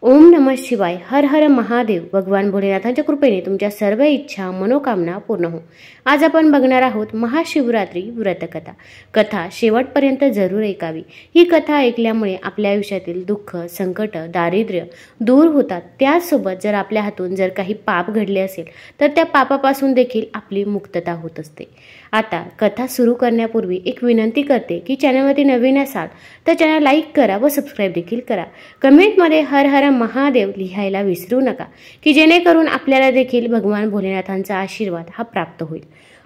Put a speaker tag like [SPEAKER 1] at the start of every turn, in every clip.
[SPEAKER 1] ओम नमः शिवाय. हर हर महादेव. भगवान भोलेनाथांच्या कृपेने तुमच्या सर्व इच्छा मनोकामना पूर्ण हो. आज आपण बघणार आहोत महाशिवरात्री व्रतकथा. कथा शेवटपर्यंत जरूर ऐकावी. ही कथा ऐकल्यामुळे आपल्या आयुष्यातील दुःख, संकट, दारिद्र्य दूर होतात. त्याचसोबत जर आपल्या हातून जर काही पाप घडले असेल तर त्या पापापासून देखील आपली मुक्तता होत असते. आता कथा सुरू करण्यापूर्वी एक विनंती करते की चॅनलवरती नवीन असाल तर चॅनल लाईक करा व सबस्क्राईब देखील करा. कमेंटमध्ये हर हर महादेव लिहायला विसरू नका की जेणेकरून आपल्याला देखील भगवान भोलेनाथांचा आशीर्वाद हा प्राप्त होईल.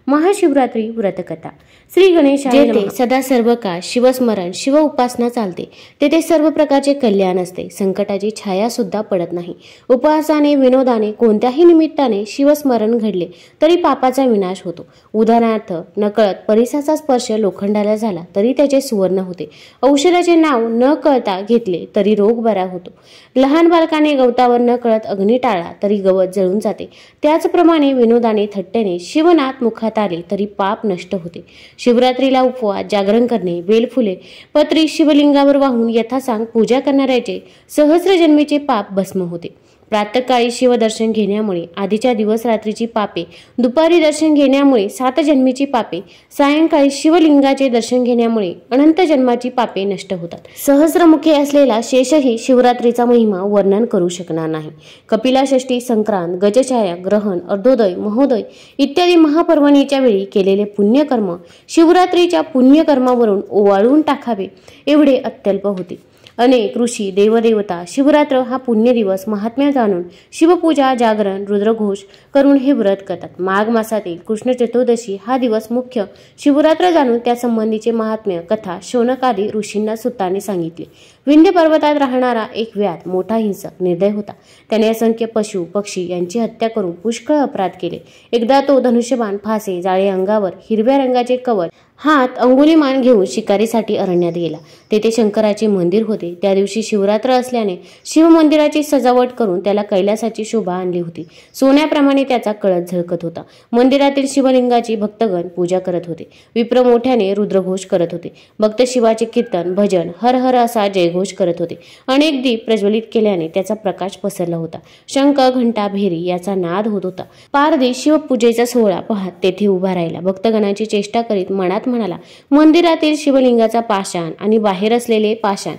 [SPEAKER 1] महाशिवरात्री व्रतकथा. श्री गणेशाय नमः. सदा सर्व काळ शिवस्मरण शिव उपासना चालते. तेथे सर्व प्रकारचे कल्याण असते. संकटाची छाया सुद्धा पडत नाही. उपवासाने विनोदाने कोणत्याही निमित्ताने शिवस्मरण घडले तरी पापाचा विनाश होतो. उदाहरणार्थ नकळत परिसाचा स्पर्श लोखंडाला झाला तरी त्याचे सुवर्ण होते. औषधाचे नाव न कळता घेतले तरी रोग बरा होतो. लहान बालकाने गवतावर न कळत अग्नी टाळला तरी गवत जळून जाते. त्याचप्रमाणे विनोदाने थट्टेने शिवनाथ मुखात आले तरी पाप नष्ट होते. शिवरात्रीला उपवास, जागरण करणे, बेलफुले, पत्री शिवलिंगावर वाहून यथासांग पूजा करणाऱ्याचे सहस्र जन्मीचे पाप भस्म होते. प्रातःकाळी शिवदर्शन घेण्यामुळे आधीच्या दिवस रात्रीची पापे, दुपारी दर्शन घेण्यामुळे 7 जन्मीची पापे, सायंकाळी शिवलिंगाचे दर्शन घेण्यामुळे अनंत जन्माची पापे नष्ट होतात. सहस्रमुखे असलेला शेषही शिवरात्रीचा महिमा वर्णन करू शकणार नाही. कपिला षष्ठी, संक्रांत, गजछाया, ग्रहण, अर्धोदय, महोदय इत्यादी महापर्वणीच्या वेळी केलेले पुण्यकर्म शिवरात्रीच्या पुण्यकर्मावरून ओवाळून टाकावे एवढे अत्यल्प होते. अनेक ऋषी, देवदेवता शिवरात्र हा पुण्यदिवस महात्म्य जाणून शिवपूजा, जागरण, रुद्रघोष करून हे व्रत करतात. माघ मासातील कृष्ण चतुर्दशी हा दिवस मुख्य शिवरात्र जाणून त्या संबंधीचे महात्म्य कथा शौनकादी ऋषींना सुतांनी सांगितले. विंध्य पर्वतात राहणारा एक व्याध मोठा हिंसक निर्दय होता. त्याने असंख्य पशु पक्षी यांची हत्या करून पुष्कळ अपराध केले. एकदा तो धनुष्यबाण, फासे, जाळे अंगावर, हिरव्या रंगाचे कवच, हात अंगुलीमान घेऊन शिकारीसाठी अरण्यात गेला. तेथे शंकराचे मंदिर होते. त्या दिवशी शिवरात्र असल्याने शिवमंदिराची सजावट करून त्याला कैलासाची शोभा आणली होती. सोन्याप्रमाणे त्याचा कळस झळकत होता. मंदिरातील शिवलिंगाची भक्तगण पूजा करत होते. विप्र मोठ्याने रुद्रघोष करत होते. भक्त शिवाचे कीर्तन, भजन, हर हर असा जयघोष करत होते. अनेक दीप प्रज्वलित केल्याने त्याचा प्रकाश पसरला होता. शंख, घंटा, भेरी याचा नाद होत होता. पारधी शिवपूजेचा सोहळा पाहत तेथे उभा राहिला. भक्तगणांची चेष्टा करीत मनात म्हणाला, मंदिरातील शिवलिंगाचा पाषाण आणि बाहेर असलेले पाषाण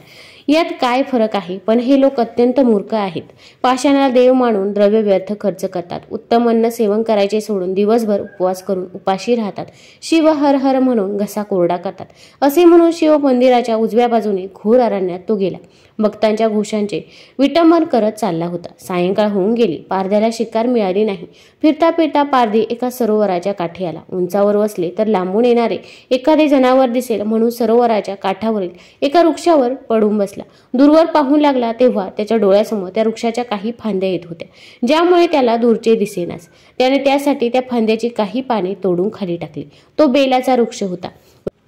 [SPEAKER 1] यात काय फरक आहे? पण हे लोक अत्यंत मूर्ख आहेत. पाषाणाला देव मानून द्रव्य व्यर्थ खर्च करतात. उत्तम अन्न सेवन करायचे सोडून दिवसभर उपवास करून उपाशी राहतात. शिव हर हर म्हणून घसा कोरडा करतात. असे म्हणून शिव मंदिराच्या उजव्या बाजूने घोर अरण्यात तो गेला. भक्तांच्या घोषांचे विटंबन करत चालला होता. सायंकाळ होऊन गेली. पारध्याला शिकार मिळाली नाही. फिरता फिरता पारधी एका सरोवराच्या काठी आला. उंचावर बसले तर लांबून येणारे एखादे जनावर दिसेल म्हणून सरोवराच्या काठावरील एका वृक्षावर पडून बसला. दूरवर पाहू लागला तेव्हा त्याच्या डोळ्यासमोर त्या वृक्षाच्या काही फांद्या येत होत्या, ज्यामुळे त्याला दूरचे दिसेनास. त्याने त्यासाठी त्या फांद्याची काही पाने तोडून खाली टाकली. तो बेलाचा वृक्ष होता.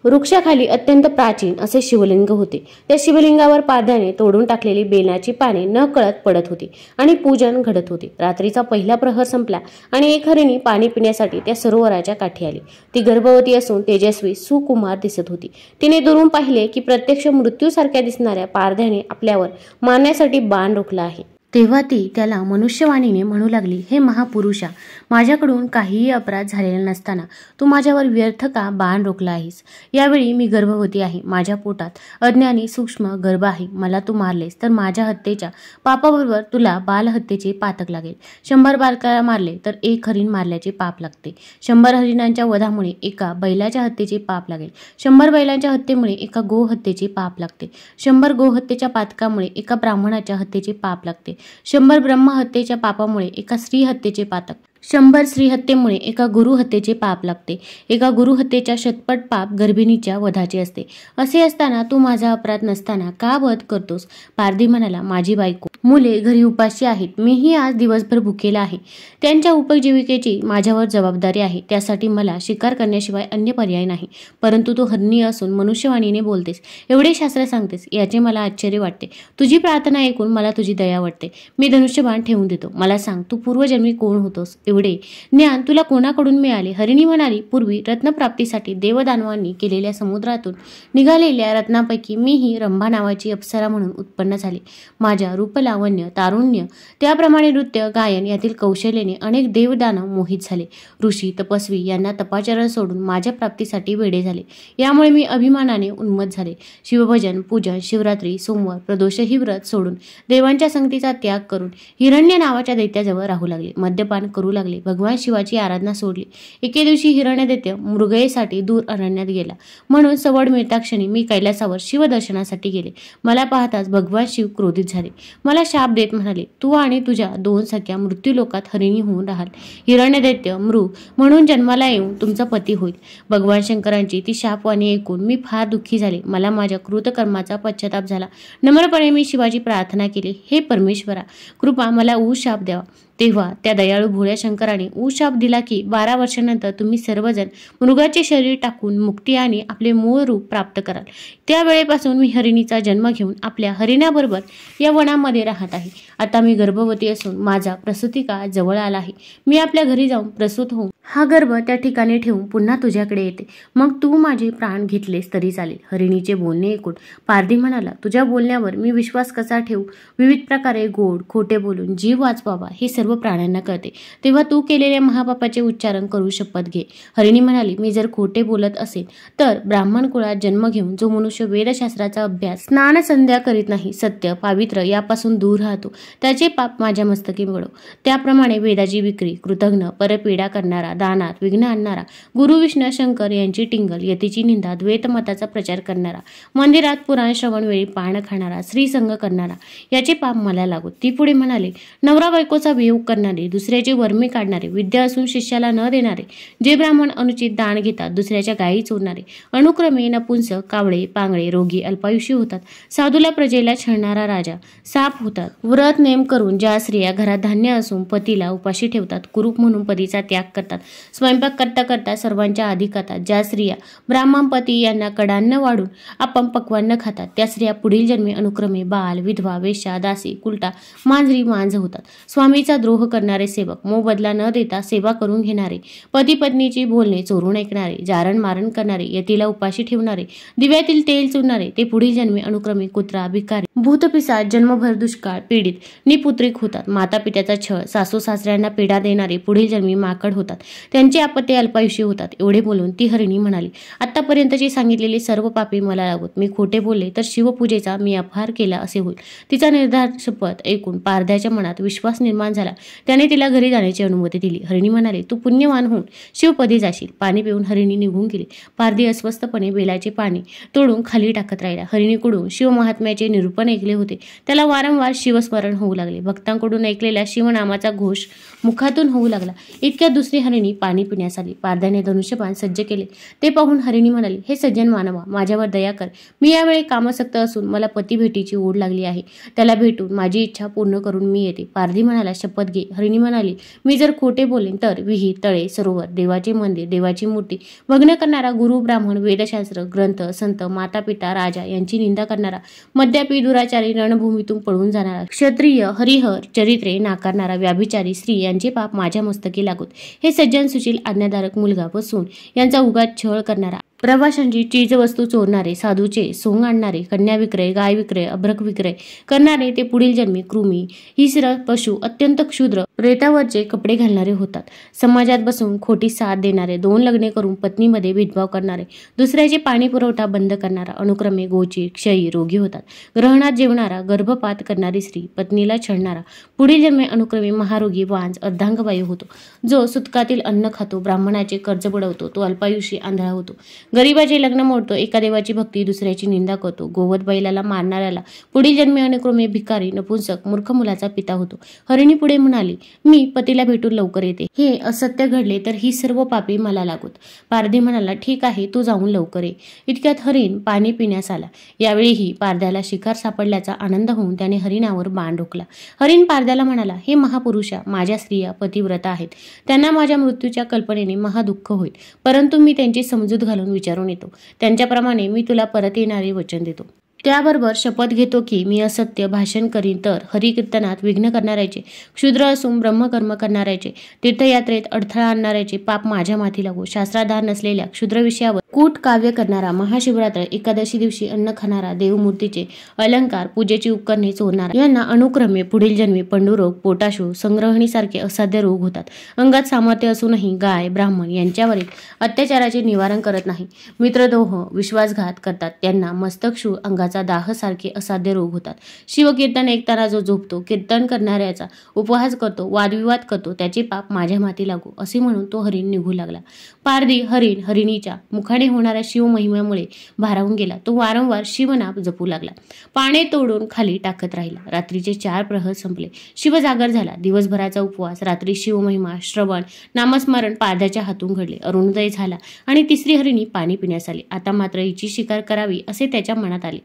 [SPEAKER 1] वृक्षाखाली अत्यंत प्राचीन असे शिवलिंग होते. त्या शिवलिंगावर पारध्याने तोडून टाकलेली बेलाची पाने न कळत पडत होती आणि पूजन घडत होते. रात्रीचा पहिला प्रहर संपला आणि एक हरिणी पाणी पिण्यासाठी त्या सरोवराच्या काठी आली. ती गर्भवती असून तेजस्वी सुकुमार दिसत होती. तिने दुरून पाहिले की प्रत्यक्ष मृत्यूसारख्या दिसणाऱ्या पारध्याने आपल्यावर मारण्यासाठी बाण रोखला आहे. तेव्हा ती त्याला मनुष्यवाणीने म्हणू लागली, हे महापुरुषा, माझ्याकडून काहीही अपराध झालेला नसताना तू माझ्यावर व्यर्थ का बाण रोखला आहेस? यावेळी मी गर्भवती आहे. माझ्या पोटात अज्ञानी सूक्ष्म गर्भ आहे. मला तू मारलेस तर माझ्या हत्येच्या पापाबरोबर तुला बालहत्येचे पातक लागेल. 100 बालकाला मारले तर 1 हरिण मारल्याचे पाप लागते. 100 हरिणांच्या वधामुळे एका बैलाच्या हत्येचे पाप लागेल. 100 बैलांच्या हत्येमुळे एका गो हत्येचे पाप लागते. 100 गो हत्येच्या पातकामुळे एका ब्राह्मणाच्या हत्येचे पाप लागते. 100 ब्रह्म हत्येच्या पापामुळे एका स्त्री हत्येचे पातक, 100 स्त्री हत्येमुळे एका गुरु हत्येचे पाप लागते. एका गुरु हत्येच्या शतपट पाप गर्भिणीच्या वधाचे असते. असे असताना तू माझा अपराध नसताना का वध करतोस? पारधी म्हणाला, माझी बायको, मुले घरी उपाशी आहेत. मीही आज दिवसभर भुकेला आहे. त्यांच्या उपजीविकेची माझ्यावर जबाबदारी आहे. त्यासाठी मला शिकार करण्याशिवाय अन्य पर्याय नाही. परंतु तू हरिणी असून मनुष्यवाणीने बोलतेस, एवढे शास्त्र सांगतेस, याचे मला आश्चर्य वाटते. तुझी प्रार्थना ऐकून मला तुझी दया वाटते. मी धनुष्यबाण ठेवून देतो. मला सांग, तू पूर्वजन्मी कोण होतोस? एवढे ज्ञान तुला कोणाकडून मिळाले? हरिणी म्हणाली, पूर्वी रत्नप्राप्तीसाठी देवदानवांनी केलेल्या समुद्रातून निघालेल्या रत्नांपैकी मीही रंभा नावाची अप्सरा म्हणून उत्पन्न झाले. माझ्या रूपलावण्य, तारुण्य, त्याप्रमाणे नृत्य, गायन यातील कौशल्याने अनेक देवदानव मोहित झाले. ऋषी, तपस्वी यांना तपाचरण सोडून माझ्या प्राप्तीसाठी वेडे झाले. यामुळे मी अभिमानाने उन्मत्त झाले. शिवभजन, पूजन, शिवरात्री, सोमवार, प्रदोष ही व्रत सोडून देवांच्या संगतीचा त्याग करून हिरण्य नावाच्या दैत्याजवळ राहू लागले. मद्यपान करू लागले. भगवान शिवाची आराधना सोडली. एके दिवशी हिरण्यदैत्य मृगयेसाठी दूर अरण्यात गेला. म्हणून सवड मिळता क्षणी मी कैलासावर शिवदर्शनासाठी गेले. मला पाहताच भगवान शिव क्रोधित झाले. मला शाप देत म्हणाले, तू आणि तुझ्या 2 सख्या मृत्यूलोकात हरिणी होऊन राहाल. हिरण्यदैत्य मृग म्हणून जन्माला येऊन तुमचा पती होईल. भगवान शंकरांची ती शापवाणी ऐकून मी फार दुःखी झाले. मला माझ्या कृतकर्माचा पश्चाताप झाला. नम्रपणे मी शिवाची प्रार्थना केली, हे परमेश्वरा, कृपा मला शाप द्यावा. तेव्हा त्या दयाळू भोळ्या शंकराने शाप दिला की 12 वर्षानंतर तुम्ही सर्वजण मृगाचे शरीर टाकून मुक्ती आणि आपले मूळ रूप प्राप्त कराल. त्यावेळेपासून मी हरिणीचा जन्म घेऊन आपल्या हरिणाबरोबर या वनामध्ये राहत आहे. आता मी गर्भवती असून माझा प्रसूती काळ जवळ आला आहे. मी आपल्या घरी जाऊन प्रसूत होऊन हा गर्भ त्या ठिकाणी ठेवून पुन्हा तुझ्याकडे येते. मग तू माझे प्राण घेतलेस तरी चालेल. हरिणीचे बोलणे ऐकून पारधी म्हणाला, तुझ्या बोलण्यावर मी विश्वास कसा ठेवू? विविध प्रकारे गोड खोटे बोलून जीव वाचवावा हे सर्व प्राण्यांना कळते. तेव्हा तू केलेल्या महापापाचे उच्चारण करू शपथ घे. हरिणी म्हणाली, मी जर खोटे बोलत असेल तर ब्राह्मण कुळात जन्म घेऊन जो मनुष्य वेदशास्त्राचा अभ्यास, स्नान संध्या करीत नाही, सत्य पावित्र यापासून दूर राहतो, त्याचे पाप माझ्या मस्तकी मिळव. त्याप्रमाणे वेदाची विक्री, कृतघ्न, परपीडा करणारा, दानात विघ्न आणणारा, गुरु विष्णू शंकर यांची टिंगल, यतीची निंदा, द्वैत मताचा प्रचार करणारा, मंदिरात पुराण श्रवण वेळी पान खाणारा, स्त्रीसंग करणारा, याचे पाप मला लागो. ती पुढे म्हणाले, नवरा बायकोचा वियोग करणारे, दुसऱ्याची वर्मी काढणारे, विद्या असून शिष्याला न देणारे, जे ब्राह्मण अनुचित दान घेतात, दुसऱ्याच्या गायी चोरणारे, अनुक्रमे नपुंसक, कावळे, पांगळे, रोगी, अल्पायुषी होतात, साधूला प्रजेला छळणारा राजा, साप होतात. व्रत नेम करून ज्या स्त्रिया घरात धान्य असून पतीला उपाशी ठेवतात, कुरूप म्हणून पतीचा त्याग करतात, स्वयंपाक करता करता सर्वांच्या आधी खातात, ज्या स्त्रिया ब्राह्मण पती यांना कडान्न वाढून आपण पक्वान्न खातात, त्या स्त्रिया पुढील जन्मी अनुक्रमे बाल, विधवा, वेश्या, दासी, कुलटा, मांजरी, मांज होतात. स्वामीचा द्रोह करणारे सेवक, मोबदला न देता सेवा करून घेणारे, पती पत्नीची बोलणे चोरून ऐकणारे, जारण मारण करणारे, यतीला उपाशी ठेवणारे, दिव्यातील तेल चुरणारे, ते पुढील जन्मी अनुक्रमे कुत्रा, भिकारी, भूतपिशाच, जन्मभर दुष्काळ पीडित, निपुत्रिक होतात. माता पित्याचा छळ, सासू सासऱ्यांना पीडा देणारे पुढील जन्मी माकड होतात. त्यांचे अपत्य अल्पायुषी होतात. एवढे बोलून ती हरिणी म्हणाली, आतापर्यंतची सांगितलेली सर्व पापे मला लागोत. मी खोटे बोलले तर शिवपूजेचा मी अपहार केला असे होईल. तिचा निर्धार शपथ ऐकून पारध्याच्या मनात विश्वास निर्माण झाला. त्याने तिला घरी जाण्याची अनुमती दिली. हरिणी म्हणाली, तू पुण्यवान होऊन शिवपदी जाशील. पाणी पिऊन हरिणी निघून गेली. पारधी अस्वस्थपणे बेलाचे पाणी तोडून खाली टाकत राहिला. हरिणीकडून शिवमहात्म्याचे निरूपण ऐकले होते. त्याला वारंवार शिवस्मरण होऊ लागले. भक्तांकडून ऐकलेल्या शिवनामाचा घोष मुखातून होऊ लागला. इतक्यात दुसरी हरिणी पाणी पिण्यास आली. पारध्याने धनुष्यबाण सज्ज केले. ते पाहून हरिणी म्हणाली, हे सज्जन मानवा, माझ्यावर दया कर. मी यावेळी कामसक्त असून मला पती भेटीची ओढ लागली आहे. त्याला भेटून माझी इच्छा पूर्ण करून मी येते. पारधी म्हणाला, शपथ घे. हरिणी म्हणाली, मी जर खोटे बोलेन तर विहीर, तळे, सरोवर, देवाचे मंदिर, देवाची मूर्ती भग्न करणारा, गुरु ब्राह्मण, वेदशास्त्र, ग्रंथ, संत, माता पिता, राजा यांची निंदा करणारा, मद्यापी, दुराचारी, रणभूमीतून पळून जाणारा, क्षत्रिय, हरिहर चरित्रे नाकारणारा, व्याभिचारी, स्त्री यांचे पाप माझ्या मस्तकी लागोत. हे सज्जन, सुशील, आज्ञाधारक मुलगा व सून यांचा उगाच छळ करणारा, प्रवाशांची चीजवस्तू चोरणारे, साधूचे सोंग आणणारे, कन्या विक्रय, गाय विक्रय, अभ्रक विक्रय करणारे, ते पुढील जन्मी कृमी, हिस्र, पशु, अत्यंत क्षुद्र, प्रेतावरचे कपडे घालणारे होतात. समाजात बसून खोटी साथ देणारे, 2 लग्ने करून पत्नीमध्ये भेदभाव करणारे, दुसऱ्याचे पाणी पुरवठा बंद करणारा, अनुक्रमे गोची, क्षयी, रोगी होतात. ग्रहणात जेवणारा, गर्भपात करणारी स्त्री, पत्नीला छळणारा, पुढील जन्मे अनुक्रमे महारोगी, वांज, अर्धांगवायू होतो. जो सुतकातील अन्न खातो, ब्राह्मणाचे कर्ज बुडवतो, तो अल्पायुषी, आंधळा होतो. गरीबाचे लग्न मोडतो, एका देवाची भक्ती दुसऱ्याची निंदा करतो. गोवत बैलाला मारणाऱ्याला पुढील जन्मी अनुक्रमे भिकारी, नपुंसक, मूर्ख मुलाचा पिता होतो. हरिणी पुढे म्हणाली, मी पतीला भेटून लवकर येते. हे असत्य घडले तर ही सर्व पापी मला लागोत. पारधी म्हणाला, ठीक आहे, तू जाऊन लवकर ये. इतक्यात हरिण पाणी पिण्यास आला. यावेळीही पारध्याला शिकार सापडल्याचा आनंद होऊन त्याने हरिणावर बाण रोखला. हरिण पारध्याला म्हणाला, हे महापुरुषा, माझ्या स्त्रिया पतिव्रता आहेत. त्यांना माझ्या मृत्यूच्या कल्पनेने महादुःख होईल, परंतु मी त्यांची समजूत घालून विचारून येतो. त्यांच्याप्रमाणे मी तुला परत येणारे वचन देतो. त्याबरोबर शपथ घेतो की मी असत्य भाषण करीन तर हरिकीर्तनात विघ्न करणाऱ्याचे, क्षुद्र असून ब्रह्मकर्म करणाऱ्याचे, तीर्थयात्रेत अडथळा आणणाऱ्याचे पाप माझ्या माथी लागो. शास्त्राधार नसलेल्या क्षुद्र विषयावर कूट काव्य करणारा, महाशिवरात्र एकादशी दिवशी अन्न खाणारा, देवमूर्तीचे अलंकार पूजेची उपकरणे चोरणारा यांना अनुक्रमे पुढील जन्मी पंडुरोग, पोटाशू, संग्रहणीसारखे असाध्य रोग होतात. अंगात सामर्थ्य असूनही गाय, ब्राह्मण यांच्यावरील अत्याचाराचे निवारण करत नाही. मित्रद्रोह, विश्वासघात करतात त्यांना मस्तकशूळ, अंगाचा दाह सारखे असाध्य रोग होतात. शिवकीर्तन ऐकताना जो झोपतो, कीर्तन करणाऱ्याचा उपहास करतो, वादविवाद करतो, त्याचे पाप माझ्या माथी लागो असे म्हणून तो हरिण निघू लागला. पारधी हरिण हरिणीच्या मुखाने होणाऱ्या शिवमहिम्यामुळे भारावून गेला. तो वारंवार शिवनाम जपू लागला. पाने तोडून खाली टाकत राहिला. रात्रीचे 4 प्रहर संपले. शिव जागर झाला. दिवसभराचा उपवास, रात्री शिवमहिमा श्रवण, नामस्मरण पारध्याच्या हातून घडले. अरुणोदय झाला आणि तिसरी हरिणी पाणी पिण्यास आली. आता मात्र हिची शिकार करावी असे त्याच्या मनात आले.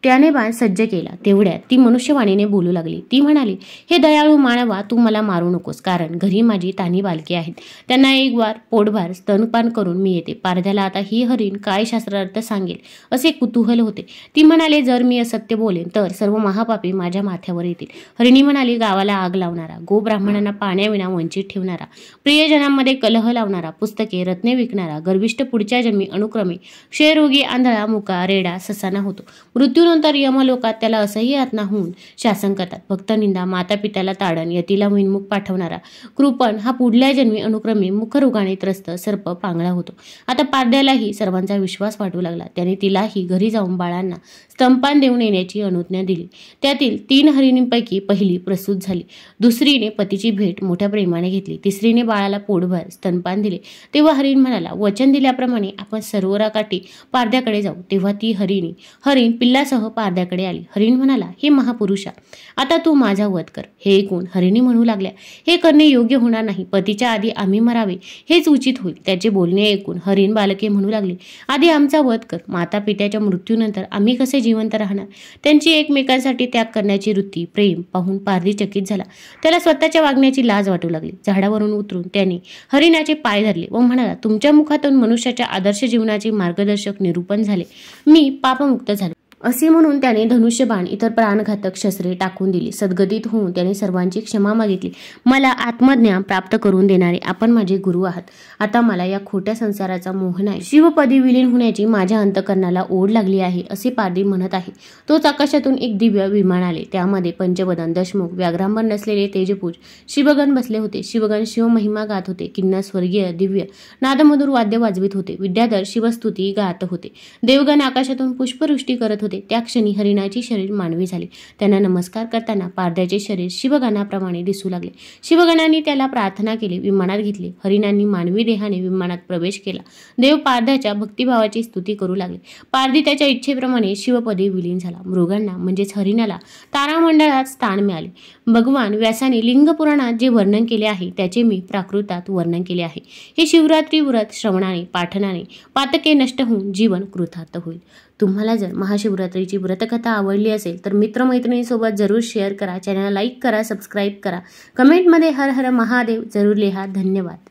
[SPEAKER 1] त्याने बाण सज्ज केला. तेवढ्यात ती मनुष्यवाणीने बोलू लागली. ती म्हणाली, हे दयाळू मानवा, तू मला मारू नकोस, कारण घरी माझी तान्ही बालके आहेत. त्यांना एक वार पोटभर स्तनपान करून मी येते. पारध्याला आता ही हरिण काय शास्त्रार्थ सांगेल असे कुतूहल होते. ती म्हणाले, जर मी असत्य बोलेन तर सर्व महापापी माझ्या माथ्यावर येतील. हरिणी म्हणाली, गावाला आग लावणारा, गोब्राह्मणांना पाण्याविना वंचित ठेवणारा, प्रियजनांमध्ये कलह लावणारा, पुस्तके रत्ने विकणारा, गर्विष्ठ पुढच्या जन्मी अनुक्रमे क्षयरोगी, आंधळा, मुका, रेडा, ससाना होतो. मृत्यूनंतर यमलोकात त्याला असह्य यातना होऊन शासन करतात. भक्तनिंदा, माता पित्याला ताडण, यतीला विनमुख पाठवणारा कृपण हा पुढल्या जन्मी अनुक्रमे मुखरोगाने त्रस्त सर्प पांगळा होतो. आता पारध्यालाही सर्वांचा विश्वास वाटू लागला. त्याने तिलाही घरी जाऊन बाळांना स्तनपान देऊन येण्याची अनुज्ञा दिली. त्यातील 3 हरिणींपैकी पहिली प्रसूत झाली. दुसरीने पतीची भेट मोठ्या प्रेमाने घेतली. तिसरीने बाळाला पोटभर स्तनपान दिले. तेव्हा हरिण म्हणाला, वचन दिल्याप्रमाणे आपण सरोवराकाठी पारध्याकडे जाऊ. तेव्हा ती हरिण पिल्लासह पारध्याकडे आली. हरिण म्हणाला, हे महापुरुषा, आता तू माझा वध कर. हे ऐकून हरिणी म्हणू लागल्या, हे करणे योग्य होणार नाही. पतीच्या आधी आम्ही मरावे हेच उचित होईल. त्याचे बोलणे ऐकून हरिण बालके म्हणू लागली, आधी आमचा वध कर. माता पित्याच्या मृत्यूनंतर आम्ही कसे जिवंत राहणार. त्यांची एकमेकांसाठी त्याग करण्याची वृत्ती, प्रेम पाहून पारधी चकित झाला. त्याला स्वतःच्या वागण्याची लाज वाटू लागली. झाडावरून उतरून त्याने हरिणाचे पाय धरले व म्हणाला, तुमच्या मुखातून मनुष्याच्या आदर्श जीवनाचे मार्गदर्शक निरूपण झाले. मी पापमुक्त झालो. असे म्हणून त्याने धनुष्यबाण, इतर प्राणघातक शस्त्रे टाकून दिली. सद्गतीत होऊन त्याने सर्वांची क्षमा मागितली. मला आत्मज्ञान प्राप्त करून देणारे आपण माझे गुरु आहात. आता मला या खोट्या संसाराचा मोह नाही. शिवपदी विलीन होण्याची माझ्या अंतकरणाला ओढ लागली आहे असे पारधी म्हणत आहे. तोच आकाशातून एक दिव्य विमान आले. त्यामध्ये पंचवदन, दशमुख, व्याघ्रांबर नसलेले तेजपूज शिवगण बसले होते. शिवगण शिवमहिमा गात होते. किन्नर स्वर्गीय दिव्य नादमधुर वाद्य वाजवित होते. विद्याधर शिवस्तुती गात होते. देवगण आकाशातून पुष्पवृष्टी करत होते. त्या क्षणी हरिणाचे शरीर मानवी झाले. त्यांना नमस्कार करताना पारध्याचे शरीर शिवगणाप्रमाणे दिसू लागले. शिवगणांनी त्याला प्रार्थना केली. विमानात घेतले. हरिणांनी मानवी देहाने विमानात प्रवेश केला. देव पारध्याच्या भक्तिभावाची स्तुती करू लागले. पारधी त्याच्या इच्छेप्रमाणे शिवपदी विलीन झाला. मृगांना म्हणजेच हरिणाला तारामंडळात स्थान मिळाले. भगवान व्यासाने लिंग पुराणात जे वर्णन केले आहे त्याचे मी प्राकृतात वर्णन केले आहे. हे शिवरात्री व्रत श्रवणाने पाठनाने पातके नष्ट होऊन जीवन कृतार्थ होईल. तुम्हाला जर महाशिवरात्रीची व्रतकथा आवडली असेल तर मित्रमैत्रिणींसोबत जरूर शेअर करा. चॅनलला लाईक करा, सबस्क्राईब करा. कमेंटमध्ये हर हर महादेव जरूर लिहा. धन्यवाद.